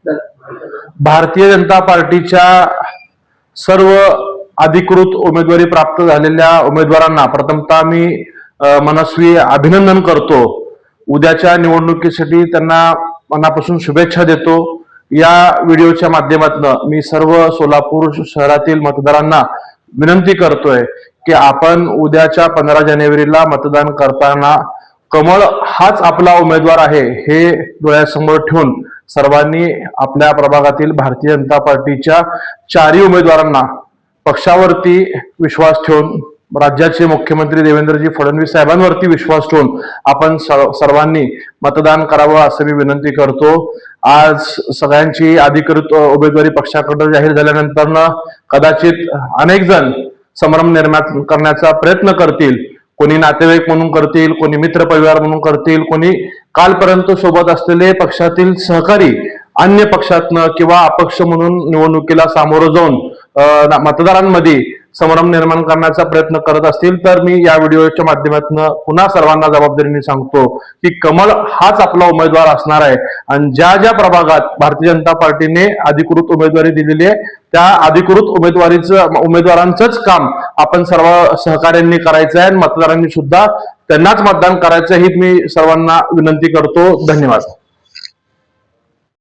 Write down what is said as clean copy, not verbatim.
भारतीय जनता पार्टीच्या सर्व अधिकृत उमेदवारी प्राप्त झालेल्या उमेदवारांना प्रथमतः मी मनस्वी अभिनंदन करतो। उद्याच्या निवडणुकीसाठी त्यांना मनापासून शुभेच्छा देतो। या व्हिडिओच्या माध्यमातून मी सर्व सोलापूर शहरातील मतदारांना विनंती करतोय की आपण उद्याच्या 15 जानेवारीला मतदान करताना कमळ हाच आपला उमेदवार आहे हे डोळ्यासमोर ठेवून सर्वांनी आपल्या प्रभागातील भारतीय जनता पार्टीच्या चारही उमेदवारांना पक्षावरती विश्वास ठेवून राज्याचे मुख्यमंत्री देवेंद्रजी फडणवीस साहेबांवरती विश्वास ठेवून आपण सर्वांनी मतदान करावं असं मी विनंती करतो। आज सगळ्यांची अधिकृत उमेदवारी पक्षाकडे जाहीर झाल्यानंतर कदाचित अनेक जण संभ्रम निर्माण करण्याचा प्रयत्न करतील। कोणी नातेवाईक म्हणून करतील, कोणी मित्र परिवार म्हणून करतील, कोणी कालपर्यंत सोबत असलेले पक्षातील सहकारी अन्य पक्षातनं किंवा अपक्ष म्हणून निवडणुकीला सामोरं जाऊन मतदारांमध्ये संभ्रम निर्माण करण्याचा प्रयत्न करत असतील तर मी या व्हिडिओच्या माध्यमातून पुन्हा सर्वांना जबाबदारीने सांगतो की कमळ हाच आपला उमेदवार असणार आहे आणि ज्या ज्या प्रभागात भारतीय जनता पार्टीने अधिकृत उमेदवारी दिलेली आहे त्या अधिकृत उमेदवारांचंच काम आपण सर्व सहकार्यांनी करायचं आहे आणि मतदारांनी सुद्धा त्यांनाच मतदान करायचं ही मी सर्वांना विनंती करतो। धन्यवाद।